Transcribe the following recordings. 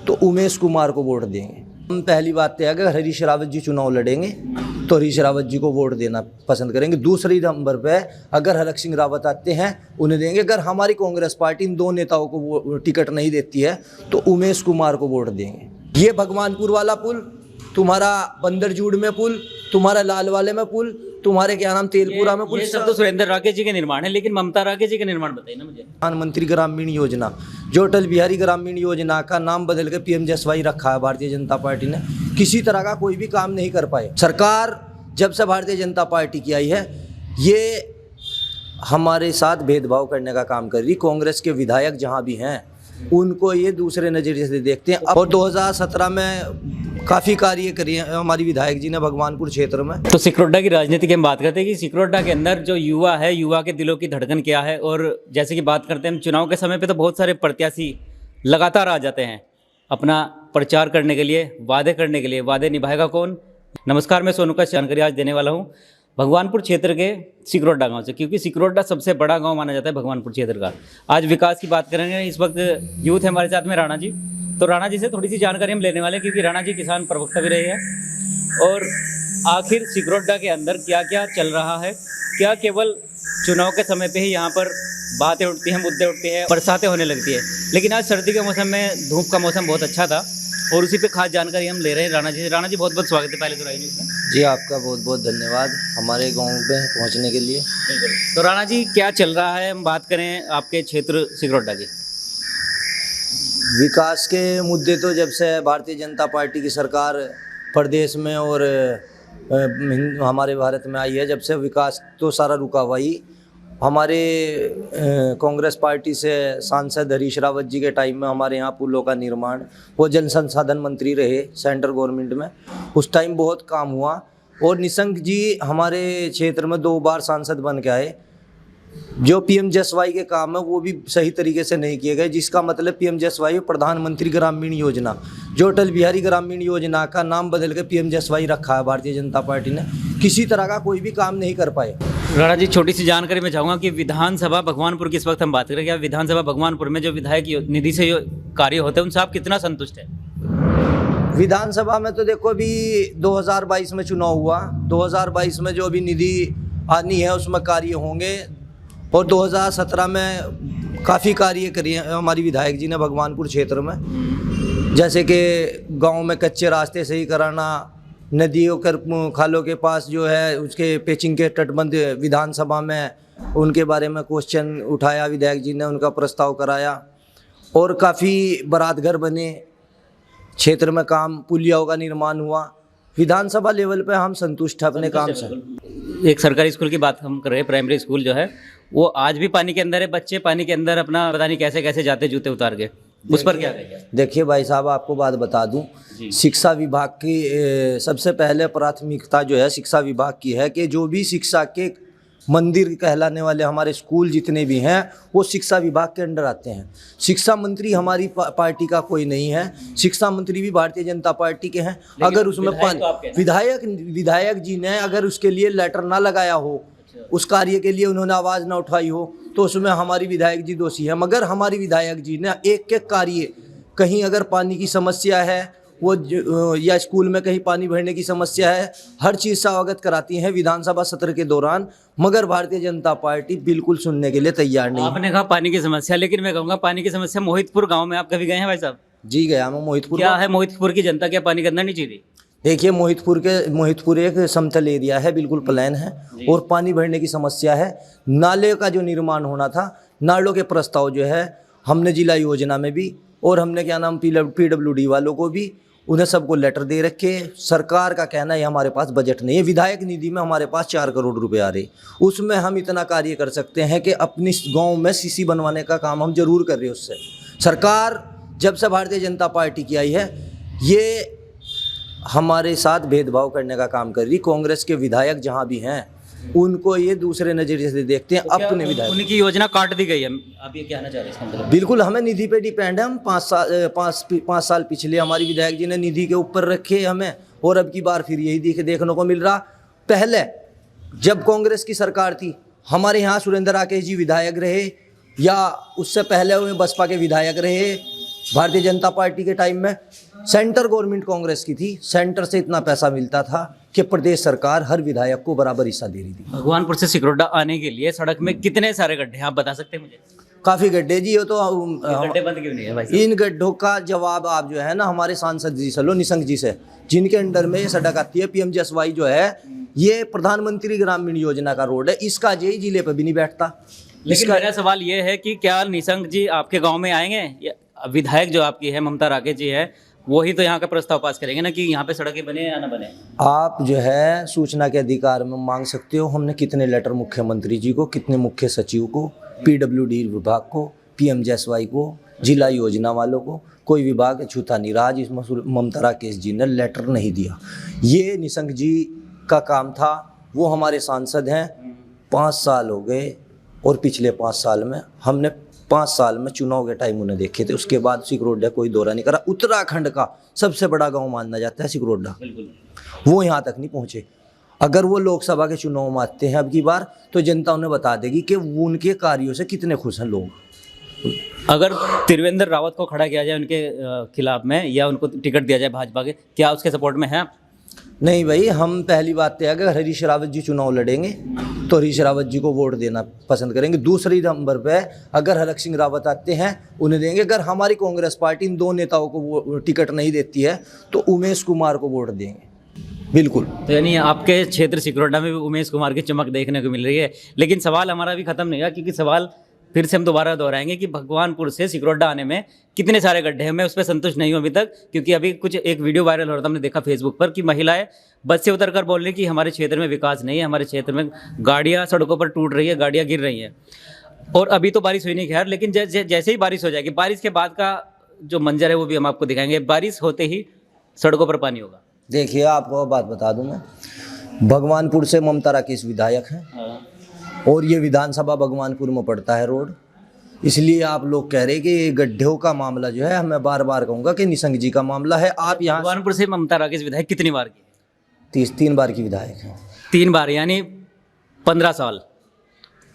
तो उमेश कुमार को वोट देंगे। हम पहली बात तो है अगर हरीश रावत जी चुनाव लड़ेंगे तो हरीश रावत जी को वोट देना पसंद करेंगे। दूसरी नंबर पे अगर हलक सिंह रावत आते हैं उन्हें देंगे। अगर हमारी कांग्रेस पार्टी इन दो नेताओं को वो टिकट नहीं देती है तो उमेश कुमार को वोट देंगे। ये भगवानपुर वाला पुल, तुम्हारा बंदरजूड़ में पुल, तुम्हारा लालवाले में पुल, तुम्हारे क्या नाम तेलपुरा में पुल, ये सब तो सुरेंद्र राकेश जी के निर्माण है, लेकिन ममता राकेश जी के निर्माण बताइए ना मुझे। प्रधानमंत्री ग्रामीण योजना जो अटल बिहारी ग्रामीण योजना का नाम बदल के पीएमजीएसवाई रखा है भारतीय जनता पार्टी ने, किसी तरह का कोई भी काम नहीं कर पाए। सरकार जब से भारतीय जनता पार्टी की आई है ये हमारे साथ भेदभाव करने का काम कर रही। कांग्रेस के विधायक जहां भी हैं उनको ये दूसरे नजरिए से देखते हैं। और 2017 में काफ़ी कार्य करिए हमारी विधायक जी ने भगवानपुर क्षेत्र में। तो सिकरोड्डा की राजनीति की हम बात करते हैं कि सिकरोड्डा के अंदर जो युवा है, युवा के दिलों की धड़कन क्या है। और जैसे कि बात करते हैं हम चुनाव के समय पे तो बहुत सारे प्रत्याशी लगातार आ जाते हैं अपना प्रचार करने के लिए, वादे करने के लिए। वादे निभाएगा कौन? नमस्कार, मैं सोनू का जानकारी आज देने वाला हूँ भगवानपुर क्षेत्र के सिकरोड्डा गांव से, क्योंकि सिकरोड्डा सबसे बड़ा गांव माना जाता है भगवानपुर क्षेत्र का। आज विकास की बात करेंगे। इस वक्त यूथ है हमारे साथ में राणा जी। तो राणा जी से थोड़ी सी जानकारी हम लेने वाले हैं, क्योंकि राणा जी किसान प्रवक्ता भी रहे हैं। और आखिर सिकरोड्डा के अंदर क्या क्या चल रहा है, क्या केवल चुनाव के समय पे ही यहाँ पर बातें उठती हैं, मुद्दे उठते हैं, बरसातें होने लगती है। लेकिन आज सर्दी के मौसम में धूप का मौसम बहुत अच्छा था और उसी पे खास जानकारी हम ले रहे हैं राणा जी से। राणा जी बहुत बहुत स्वागत है पहले तो राय न्यूज़ में। जी आपका बहुत बहुत धन्यवाद हमारे गांव में पहुंचने के लिए। बिल्कुल। तो राणा जी क्या चल रहा है, हम बात करें आपके क्षेत्र सिकरोड्डा की। विकास के मुद्दे तो जब से भारतीय जनता पार्टी की सरकार प्रदेश में और हमारे भारत में आई है, जब से विकास तो सारा रुका हुआ ही। हमारे कांग्रेस पार्टी से सांसद हरीश रावत जी के टाइम में हमारे यहाँ पुलों का निर्माण, वो जल संसाधन मंत्री रहे सेंट्रल गवर्नमेंट में, उस टाइम बहुत काम हुआ। और निशंक जी हमारे क्षेत्र में 2 बार सांसद बन के आए। जो पीएमजीएसवाई के काम है वो भी सही तरीके से नहीं किए गए, जिसका मतलब पीएमजीएसवाई प्रधानमंत्री ग्रामीण योजना जो अटल बिहारी ग्रामीण योजना का नाम बदल के पीएमजीएसवाई रखा है भारतीय जनता पार्टी ने, किसी तरह का कोई भी काम नहीं कर पाए। राणा जी छोटी सी जानकारी मैं चाहूँगा कि विधानसभा भगवानपुर की इस वक्त हम बात करें, क्या विधानसभा भगवानपुर में जो विधायक निधि से जो कार्य होते हैं उनसे आप कितना संतुष्ट हैं? विधानसभा में तो देखो अभी 2022 में चुनाव हुआ, 2022 में जो अभी निधि आनी है उसमें कार्य होंगे। और 2017 में काफ़ी कार्य करिए हमारी विधायक जी ने भगवानपुर क्षेत्र में, जैसे कि गांव में कच्चे रास्ते सही कराना, नदियों कर खालों के पास जो है उसके पेचिंग के तटबंध, विधानसभा में उनके बारे में क्वेश्चन उठाया विधायक जी ने, उनका प्रस्ताव कराया। और काफ़ी बारात घर बने क्षेत्र में, काम पुलियाओं का निर्माण हुआ। विधानसभा लेवल पे हम संतुष्ट हैं अपने काम से। एक सरकारी स्कूल की बात हम कर रहे हैं, प्राइमरी स्कूल जो है वो आज भी पानी के अंदर है, बच्चे पानी के अंदर अपना पता नहीं कैसे कैसे जाते जूते उतार के, उस पर क्या कहेंगे? देखिए भाई साहब, आपको बात बता दूं, शिक्षा विभाग की सबसे पहले प्राथमिकता जो है शिक्षा विभाग की है कि जो भी शिक्षा के मंदिर कहलाने वाले हमारे स्कूल जितने भी हैं वो शिक्षा विभाग के अंडर आते हैं। शिक्षा मंत्री हमारी पार्टी का कोई नहीं है, शिक्षा मंत्री भी भारतीय जनता पार्टी के हैं। अगर उसमें विधायक जी ने अगर उसके लिए लेटर ना लगाया हो, उस कार्य के लिए उन्होंने आवाज़ ना उठाई हो, तो उसमें हमारी विधायक जी दोषी है। मगर हमारी विधायक जी ने एक एक कार्य, कहीं अगर पानी की समस्या है वो या स्कूल में कहीं पानी भरने की समस्या है, हर चीज़ से अवगत कराती हैं विधानसभा सत्र के दौरान। मगर भारतीय जनता पार्टी बिल्कुल सुनने के लिए तैयार नहीं। आपने कहा पानी की समस्या, लेकिन मैं कहूँगा पानी की समस्या मोहितपुर गाँव में आप कभी गए हैं भाई साहब? जी गया मैं मोहितपुर। क्या है मोहितपुर की जनता क्या पानी के अंदर नहीं चाहिए? देखिए मोहितपुर एक समतल एरिया है, बिल्कुल प्लेन है और पानी भरने की समस्या है। नाले का जो निर्माण होना था, नालों के प्रस्ताव जो है हमने जिला योजना में भी और हमने क्या नाम PWD वालों को भी, उन्हें सबको लेटर दे रखे। सरकार का कहना है हमारे पास बजट नहीं है, विधायक निधि में हमारे पास 4 करोड़ रुपए आ रहे, उसमें हम इतना कार्य कर सकते हैं कि अपनी गांव में सीसी बनवाने का काम हम जरूर कर रहे हैं। उससे सरकार जब से भारतीय जनता पार्टी की आई है ये हमारे साथ भेदभाव करने का काम कर रही। कांग्रेस के विधायक जहाँ भी हैं उनको ये दूसरे नजरिए से देखते हैं। अपने विधायक उनकी योजना काट दी गई है, आप ये कहना चाह रहे हैं? मतलब बिल्कुल हमें निधि पे डिपेंड है। हम 5 साल पिछले हमारी विधायक जी ने निधि के ऊपर रखे हमें, और अब की बार फिर यही देखने को मिल रहा। पहले जब कांग्रेस की सरकार थी हमारे यहाँ सुरेंद्र राकेश जी विधायक रहे, या उससे पहले वे बसपा के विधायक रहे, भारतीय जनता पार्टी के टाइम में सेंटर गवर्नमेंट कांग्रेस की थी, सेंटर से इतना पैसा मिलता था कि प्रदेश सरकार हर विधायक को बराबर हिस्सा दे रही थी। भगवानपुर से सिकरोडा आने के लिए सड़क में कितने सारे गड्ढे हैं, आप बता सकते हैं मुझे? काफी गड्ढे जी, ये तो ये गड्ढे बंद क्यों नहीं है भाई साहब? इन गड्ढों का जवाब आप जो है ना हमारे सांसद जी से लो, निशंक जी से, जिनके अंडर में ये सड़क आती है PMGSY जो है, ये प्रधानमंत्री ग्रामीण योजना का रोड है, इसका जेई जिले पे भी नहीं बैठता। लेकिन मेरा सवाल ये है कि क्या निशंक जी आपके गांव में आएंगे? या विधायक जो आपकी है ममता राकेश जी है, वही तो यहाँ का प्रस्ताव पास करेंगे ना कि यहाँ पे सड़कें बने या ना बने? आप जो है सूचना के अधिकार में मांग सकते हो। हमने कितने लेटर मुख्यमंत्री जी को, कितने मुख्य सचिव को, PWD विभाग को, PMGSY को, जिला योजना वालों को, कोई विभाग छूता नहीं रहा जिसमें ममता राकेश जी ने लेटर नहीं दिया। ये निशंक जी का काम था। वो हमारे सांसद हैं, 5 साल हो गए, और पिछले 5 साल में हमने 5 साल में चुनाव के टाइम उन्हें देखे थे। उसके बाद सिकरोडा कोई दौरा नहीं करा। उत्तराखंड का सबसे बड़ा गांव माना जाता है सिकरोडा, वो यहाँ तक नहीं पहुँचे। अगर वो लोकसभा के चुनाव में आते हैं अब की बार, तो जनता उन्हें बता देगी कि वो उनके कार्यों से कितने खुश हैं लोग। अगर त्रिवेंद्र रावत को खड़ा किया जाए उनके खिलाफ में, या उनको टिकट दिया जाए भाजपा के, क्या उसके सपोर्ट में है आप? नहीं भाई, हम पहली बात तो है अगर हरीश रावत जी चुनाव लड़ेंगे तो हरीश रावत जी को वोट देना पसंद करेंगे। दूसरी नंबर पे अगर हरक सिंह रावत आते हैं उन्हें देंगे। अगर हमारी कांग्रेस पार्टी इन 2 नेताओं को वो टिकट नहीं देती है तो उमेश कुमार को वोट देंगे, बिल्कुल। तो यानी आपके क्षेत्र सिकरोडा में भी उमेश कुमार की चमक देखने को मिल रही है। लेकिन सवाल हमारा भी खत्म नहीं हुआ, क्योंकि सवाल फिर से हम दोबारा दोहराएंगे कि भगवानपुर से सिकरोडा आने में कितने सारे गड्ढे हैं। मैं उस पर संतुष्ट नहीं हूँ अभी तक, क्योंकि अभी कुछ एक वीडियो वायरल हो रहा था, हमने देखा फेसबुक पर, कि महिलाएं बस से उतरकर बोल रही कि हमारे क्षेत्र में विकास नहीं है, हमारे क्षेत्र में गाड़ियाँ सड़कों पर टूट रही है, गाड़ियाँ गिर रही हैं। और अभी तो बारिश हुई नहीं खैर, लेकिन जैसे ही बारिश हो जाएगी, बारिश के बाद का जो मंजर है वो भी हम आपको दिखाएंगे। बारिश होते ही सड़कों पर पानी होगा। देखिए, आपको बात बता दूं मैं, भगवानपुर से ममता राकेश विधायक हैं और ये विधानसभा भगवानपुर में पड़ता है रोड। इसलिए आप लोग कह रहे हैं कि ये गड्ढों का मामला जो है, मैं बार बार कहूँगा कि निशंक जी का मामला है। आप यहाँ भगवानपुर से ममता राकेश विधायक कितनी बार की? 3 बार की विधायक है। 3 बार, यानी 15 साल।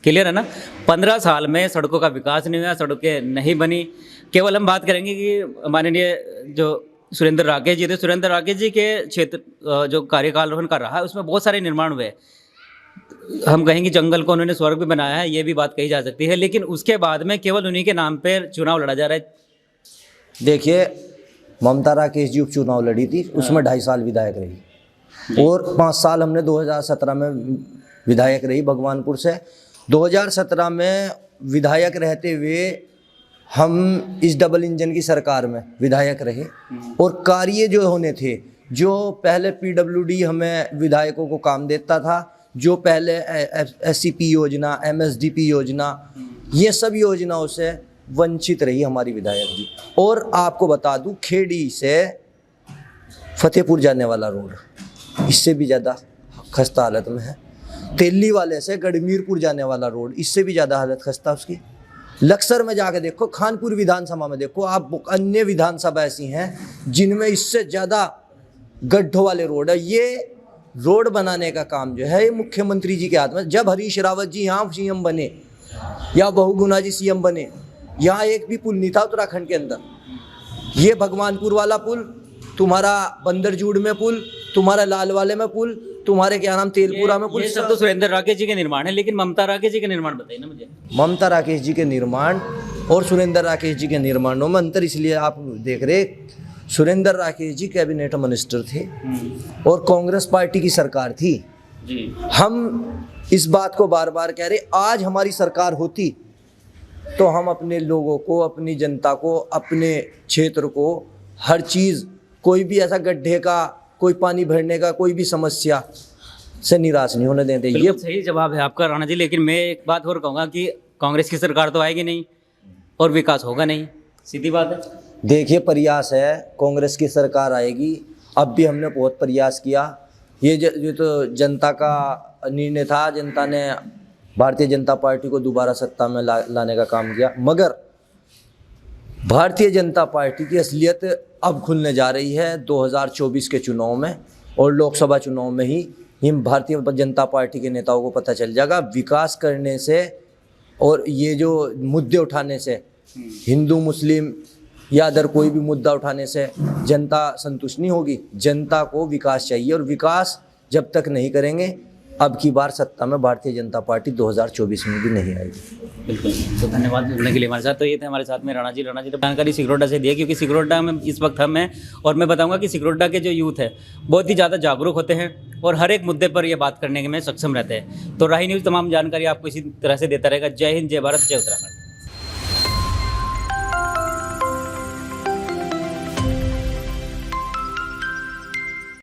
क्लियर है ना? 15 साल में सड़कों का विकास नहीं हुआ, सड़कें नहीं बनी। केवल हम बात करेंगे कि माननीय जो सुरेंद्र राकेश जी थे, सुरेंद्र राकेश जी के क्षेत्र जो कार्यकाल उनका रहा, उसमें बहुत सारे निर्माण हुए। हम कहेंगे जंगल को उन्होंने स्वर्ग भी बनाया है, ये भी बात कही जा सकती है। लेकिन उसके बाद में केवल उन्हीं के नाम पर चुनाव लड़ा जा रहा है। देखिए, ममता राकेश जी उपचुनाव लड़ी थी, उसमें 2.5 साल विधायक रही और 5 साल हमने 2017 में विधायक रही भगवानपुर से। 2017 में विधायक रहते हुए हम इस डबल इंजन की सरकार में विधायक रहे और कार्य जो होने थे, जो पहले PWD हमें विधायकों को काम देता था, जो पहले SCP योजना, MSDP योजना, ये सब योजनाओं से वंचित रही हमारी विधायक जी। और आपको बता दूं, खेड़ी से फतेहपुर जाने वाला रोड इससे भी ज़्यादा खस्ता हालत में है। तेली वाले से गढ़मीरपुर जाने वाला रोड इससे भी ज़्यादा हालत खस्ता उसकी। लक्सर में जाके देखो, खानपुर विधानसभा में देखो आप, अन्य विधानसभा ऐसी हैं जिनमें इससे ज़्यादा गड्ढों वाले रोड है। ये रोड बनाने का काम जो है ये मुख्यमंत्री जी के हाथ में। जब हरीश रावत जी यहाँ CM बने या बहुगुणा जी CM बने, यहाँ एक भी पुल नहीं था उत्तराखंड के अंदर। ये भगवानपुर वाला पुल, तुम्हारा बंदरजूड़ में पुल, तुम्हारा लालवाले में पुल, तुम्हारे क्या नाम तेलपुरा में पुल, ये सब तो सुरेंद्र राकेश जी के निर्माण है। लेकिन ममता राकेश जी के निर्माण बताइए ना मुझे। ममता राकेश जी के निर्माण और सुरेंद्र राकेश जी के निर्माणों में अंतर इसलिए आप देख रहे, सुरेंद्र राकेश जी कैबिनेट मिनिस्टर थे और कांग्रेस पार्टी की सरकार थी जी। हम इस बात को बार बार कह रहे, आज हमारी सरकार होती तो हम अपने लोगों को, अपनी जनता को, अपने क्षेत्र को हर चीज़, कोई भी ऐसा गड्ढे का, कोई पानी भरने का कोई भी समस्या से निराश नहीं होने देते। ये सही जवाब है आपका राणा जी। लेकिन मैं एक बात और कहूँगा कि कांग्रेस की सरकार तो आएगी नहीं और विकास होगा नहीं, सीधी बात है। देखिए, प्रयास है, कांग्रेस की सरकार आएगी। अब भी हमने बहुत प्रयास किया। ये तो जनता का निर्णय था, जनता ने भारतीय जनता पार्टी को दोबारा सत्ता में लाने का काम किया। मगर भारतीय जनता पार्टी की असलियत अब खुलने जा रही है 2024 के चुनाव में और लोकसभा चुनाव में ही भारतीय जनता पार्टी के नेताओं को पता चल जाएगा। विकास करने से और ये जो मुद्दे उठाने से, हिंदू मुस्लिम या अदर कोई भी मुद्दा उठाने से जनता संतुष्ट नहीं होगी। जनता को विकास चाहिए, और विकास जब तक नहीं करेंगे, अब की बार सत्ता में भारतीय जनता पार्टी 2024 में भी नहीं आएगी। बिल्कुल। तो धन्यवाद जुड़ने के लिए हमारे साथ। तो ये थे हमारे साथ में राणा जी ने जानकारी सिकरोटा से दी है, क्योंकि सिकरोटा में इस वक्त हम हैं, और मैं बताऊंगा कि सिकरोटा के जो यूथ है बहुत ही ज़्यादा जागरूक होते हैं और हर एक मुद्दे पर ये बात करने में सक्षम रहते हैं। तो राही न्यूज़ तमाम जानकारी आपको इसी तरह से देता रहेगा। जय हिंद, जय भारत, जय उत्तराखंड।